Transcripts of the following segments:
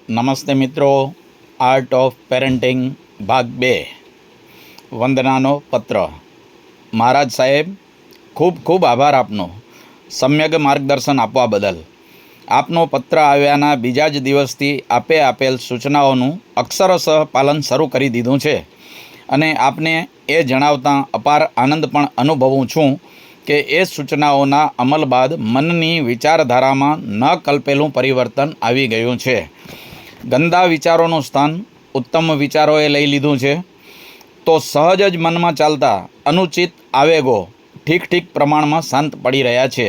નમસ્તે મિત્રો, art of parenting ભાગ 2 વંદનાનો પત્ર. મહારાજ સાહેબ, ખૂબ ખૂબ આભાર આપનો સમ્યક માર્ગદર્શન આપવા બદલ. આપનો પત્ર આવ્યાના બીજા જ દિવસથી આપે આપેલ સૂચનાઓનું અક્ષરશઃ પાલન શરૂ કરી દીધું છે અને આપને એ જણાવતાં અપાર આનંદ પણ અનુભવું છું કે એ સૂચનાઓના અમલ બાદ મનની વિચારધારામાં ન કલ્પેલું પરિવર્તન આવી ગયું છે. ગંદા વિચારોનું સ્થાન ઉત્તમ વિચારોએ લઈ લીધું છે, તો સહજ જ મનમાં ચાલતા અનુચિત આવેગો ઠીક પ્રમાણમાં શાંત પડી રહ્યા છે.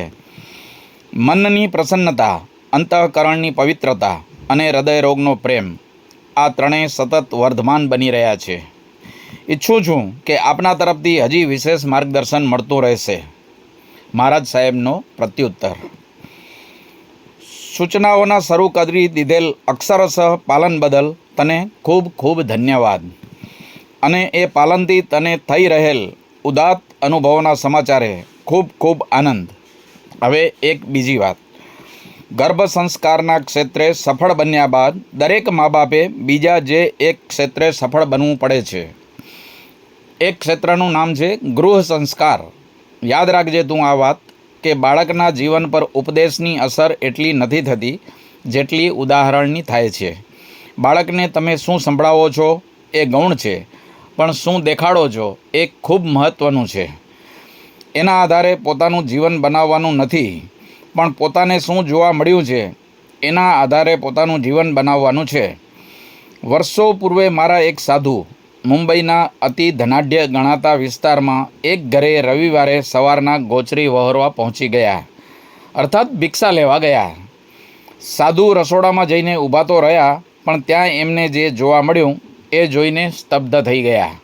મનની પ્રસન્નતા, અંતઃકરણની પવિત્રતા અને હૃદયરોગનો પ્રેમ, આ ત્રણેય સતત વર્ધમાન બની રહ્યા છે. ઈચ્છું છું કે આપના તરફથી હજી વિશેષ માર્ગદર્શન મળતું રહેશે. મહારાજ સાહેબનો પ્રત્યુત્તર. સૂચનાઓના શરૂ કરી દીધેલ અક્ષરશઃ પાલન બદલ તને ખૂબ ખૂબ ધન્યવાદ, અને એ પાલનથી તને થઈ રહેલ ઉદાત્ત અનુભવોના સમાચારે ખૂબ ખૂબ આનંદ. હવે એક બીજી વાત, ગર્ભ સંસ્કારના ક્ષેત્રે સફળ બન્યા બાદ દરેક મા બાપે બીજા જે એક ક્ષેત્રે સફળ બનવું પડે છે. એક ક્ષેત્રનું નામ છે ગૃહ સંસ્કાર. યાદ રાખજે તું આ વાત, કે બાળકના જીવન પર ઉપદેશની અસર એટલી નથી થતી જેટલી ઉદાહરણની થાય છે. બાળકને તમે શું સંભળાવો છો એ ગૌણ છે, પણ શું દેખાડો છો એ ખૂબ મહત્ત્વનું છે. એના આધારે પોતાનું જીવન બનાવવાનું નથી, પણ પોતાને શું જોવા મળ્યું છે એના આધારે પોતાનું જીવન બનાવવાનું છે. વર્ષો પૂર્વે મારા એક સાધુ મુંબઈના અતિ ધનાઢ્ય ગણાતા વિસ્તારમાં એક ઘરે રવિવારે સવારના ગોચરી વહોરવા પહોંચી ગયા, અર્થાત ભિક્ષા લેવા ગયા. સાધુ રસોડામાં જઈને ઊભા તો રહ્યા, પણ ત્યાં એમને જે જોવા મળ્યું એ જોઈને સ્તબ્ધ થઈ ગયા.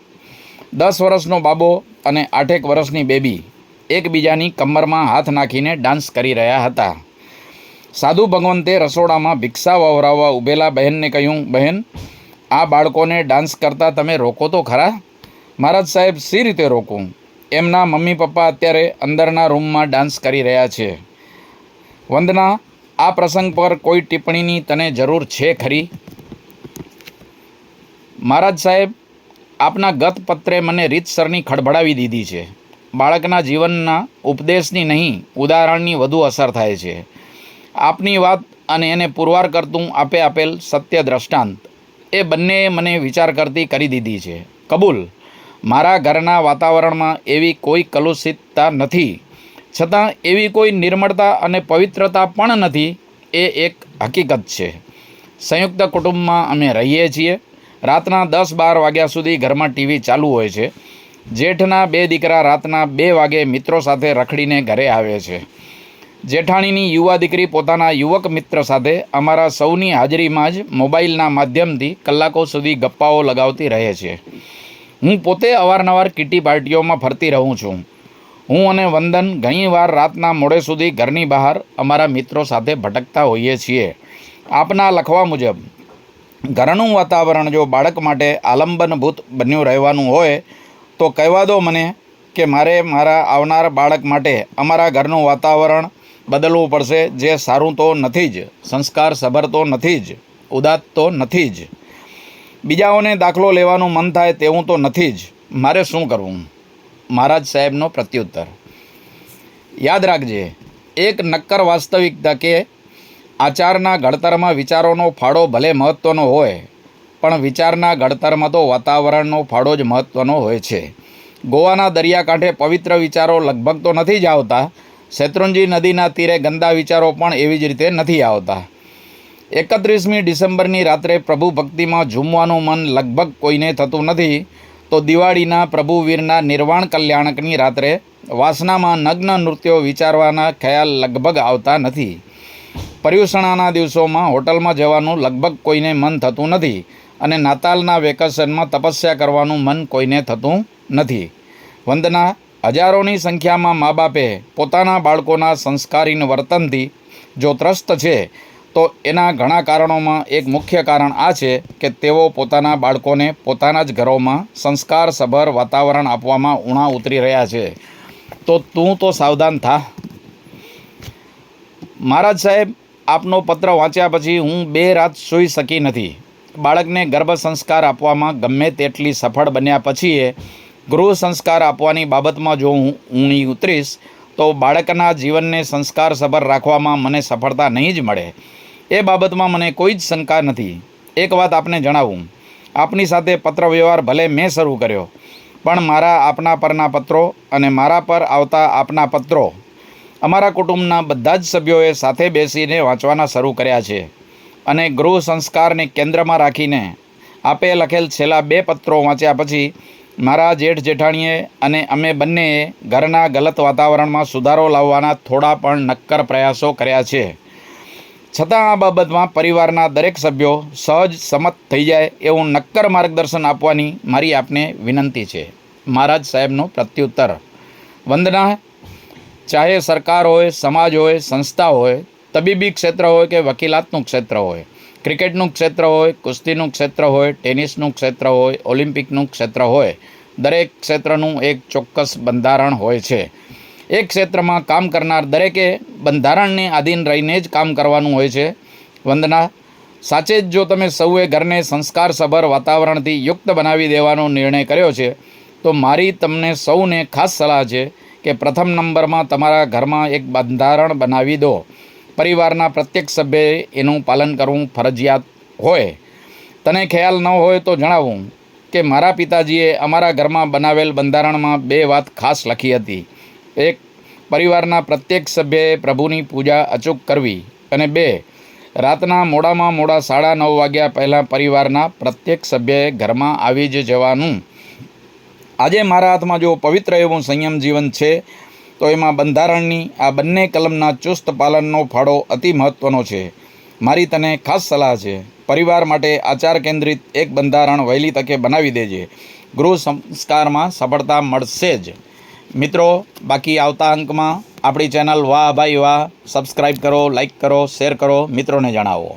10 વર્ષનો બાબો અને 8 વર્ષની બેબી એકબીજાની કમરમાં હાથ નાખીને ડાન્સ કરી રહ્યા હતા. સાધુ ભગવંતે રસોડામાં ભિક્ષા વહોરાવવા ઊભેલા બહેનને કહ્યું, બહેન, આ બાળકોને ડાન્સ કરતાં તમે રોકો તો ખરા. મહારાજ સાહેબ, સી રીતે રોકું? એમના મમ્મી પપ્પા અત્યારે અંદરના રૂમમાં ડાન્સ કરી રહ્યા છે. વંદના, આ પ્રસંગ પર કોઈ ટિપ્પણીની તને જરૂર છે ખરી? મહારાજ સાહેબ, આપના ગત પત્રે મને રીતસરની ખડભડાવી દીધી છે. બાળકના જીવનના ઉપદેશની નહીં, ઉદાહરણની વધુ અસર થાય છે. આપની વાત અને એને પુરવાર કરતું આપે આપેલ સત્ય દ્રષ્ટાંત, એ બંનેએ મને વિચાર કરતી કરી દીધી છે. કબૂલ, મારા ઘરના વાતાવરણમાં એવી કોઈ કલુષિતતા નથી, છતાં એવી કોઈ નિર્મળતા અને પવિત્રતા પણ નથી, એ એક હકીકત છે. સંયુક્ત કુટુંબમાં અમે રહીએ છીએ. રાતના 10-12 વાગ્યા સુધી ઘરમાં ટીવી ચાલુ હોય છે. જેઠના 2 દીકરા રાતના 2 વાગે મિત્રો સાથે રખડીને ઘરે આવે છે. જેઠાણીની યુવા દીકરી પોતાના યુવક મિત્ર સાથે અમારા સૌની હાજરીમાં જ મોબાઈલના માધ્યમથી કલાકો સુધી ગપ્પાઓ લગાવતી રહે છે. હું પોતે અવારનવાર કિટી પાર્ટીઓમાં ફરતી રહું છું. હું અને વંદન ઘણીવાર રાતના મોડે સુધી ઘરની બહાર અમારા મિત્રો સાથે ભટકતા હોઈએ છીએ. આપના લખવા મુજબ ઘરનું વાતાવરણ જો બાળક માટે આલંબનભૂત બન્યું રહેવાનું હોય તો કહેવા દો મને, કે મારે મારા આવનાર બાળક માટે અમારા ઘરનું વાતાવરણ બદલવું પડશે, જે સારું તો નથી જ, સંસ્કાર સભર તો નથી જ, ઉદાત્ત તો નથી જ, બીજાઓને દાખલો લેવાનું મન થાય તેવું તો નથી જ. મારે શું કરવું? મહારાજ સાહેબનો પ્રત્યુત્તર. યાદ રાખજે એક નક્કર વાસ્તવિકતા, કે આચારના ઘડતરમાં વિચારોનો ફાળો ભલે મહત્ત્વનો હોય, પણ વિચારના ઘડતરમાં તો વાતાવરણનો ફાળો જ મહત્ત્વનો હોય છે. ગોવાના દરિયાકાંઠે પવિત્ર વિચારો લગભગ તો નથી જ આવતા, શેત્રુંજી નદીના તીરે ગંદા વિચારો પણ એવી જ રીતે નથી આવતા. 31મી ડિસેમ્બરની રાત્રે પ્રભુ ભક્તિમાં ઝૂમવાનું મન લગભગ કોઈને થતું નથી, તો દિવાળીના પ્રભુવીરના નિર્વાણ કલ્યાણકની રાત્રે વાસનામાં નગ્ન નૃત્યો વિચારવાના ખ્યાલ લગભગ આવતા નથી. પર્યુષણાના દિવસોમાં હોટલમાં જવાનું લગભગ કોઈને મન થતું નથી, અને નાતાલના વેકેશનમાં તપસ્યા કરવાનું મન કોઈને થતું નથી. વંદના, હજારોની સંખ્યામાં મા બાપે પોતાના બાળકોના સંસ્કારીન વર્તનથી જો ત્રસ્ત છે, તો એના ઘણા કારણોમાં એક મુખ્ય કારણ આ છે કે તેઓ પોતાના બાળકોને પોતાના જ ઘરોમાં સંસ્કારસભર વાતાવરણ આપવામાં ઊણા ઉતરી રહ્યા છે. તો તું તો સાવધાન થા. મહારાજ સાહેબ, આપનો પત્ર વાંચ્યા પછી હું 2 રાત સૂઈ શકી નથી. બાળકને ગર્ભ સંસ્કાર આપવામાં ગમે તેટલી સફળ બન્યા પછી ગૃહ સંસ્કાર આપવાની બાબતમાં જો હું ઊણી ઉતરીશ તો બાળકના જીવનને સંસ્કારસભર રાખવામાં મને સફળતા નહીં જ મળે. એ બાબતમાં મને કોઈ જ શંકા નથી. એક વાત આપને જણાવું, આપની સાથે પત્ર વ્યવહાર ભલે મેં શરૂ કર્યો, પણ મારા આપના પરના પત્રો અને મારા પર આવતા આપના પત્રો અમારા કુટુંબના બધા જ સભ્યોએ સાથે બેસીને વાંચવાના શરૂ કર્યા છે. અને ગૃહ સંસ્કારને કેન્દ્રમાં રાખીને આપે લખેલ છેલ્લા 2 પત્રો વાંચ્યા પછી મારા જેઠ જેઠાણીએ અને અમે બંનેએ ઘરના ગલત વાતાવરણમાં સુધારો લાવવાના થોડા પણ નક્કર પ્રયાસો કર્યા છે. છતાં આ બાબતમાં પરિવારના દરેક સભ્યો સહજ સંમત થઈ જાય એવું નક્કર માર્ગદર્શન આપવાની મારી આપને વિનંતી છે. મહારાજ સાહેબનો પ્રત્યુત્તર. વંદના. ચાહે સરકાર હોય, સમાજ હોય, સંસ્થા હોય, તબીબી ક્ષેત્ર હોય કે વકીલાતનું ક્ષેત્ર હોય, ક્રિકેટનું ક્ષેત્ર હોય, કુસ્તીનું ક્ષેત્ર હોય, ટેનિસનું ક્ષેત્ર હોય, ઓલિમ્પિકનું ક્ષેત્ર હોય, દરેક ક્ષેત્રનું એક ચોક્કસ બંધારણ હોય છે. એક ક્ષેત્રમાં કામ કરનાર દરેકે બંધારણને આધીન રહીને જ કામ કરવાનું હોય છે. વંદના. સાચે જ જો તમે સૌએ ઘરને સંસ્કારસભર વાતાવરણથી યુક્ત બનાવી દેવાનો નિર્ણય કર્યો છે તો મારી તમને સૌને ખાસ સલાહ છે કે પ્રથમ નંબરમાં તમારા ઘરમાં એક બંધારણ બનાવી દો. પરિવારના પ્રત્યેક સભ્યએ એનું પાલન કરવું ફરજિયાત હોય. તને ખ્યાલ ન હોય તો જણાવું કે મારા પિતાજીએ અમારા ઘરમાં બનાવેલ બંધારણમાં 2 વાત ખાસ લખી હતી. 1. પરિવારના પ્રત્યેક સભ્યએ પ્રભુની પૂજા અચૂક કરવી અને 2. રાતના મોડામાં મોડા 9:30 વાગ્યા પહેલાં પરિવારના પ્રત્યેક સભ્યએ ઘરમાં આવી જ જવાનું. આજે મારા હાથમાં જો પવિત્ર એવું સંયમ જીવન છે તો એમાં બંધારણની આ બંને કલમના ચુસ્ત પાલનનો ફાળો અતિ મહત્ત્વનો છે. મારી તને ખાસ સલાહ છે, પરિવાર માટે આચાર કેન્દ્રિત એક બંધારણ વહેલી તકે બનાવી દેજે. ગૃહ સંસ્કારમાં સફળતા મળશે જ. મિત્રો, બાકી આવતા અંકમાં આપણી ચેનલ વાહ ભાઈ વાહ સબસ્ક્રાઈબ કરો, લાઈક કરો, શેર કરો, મિત્રોને જણાવો.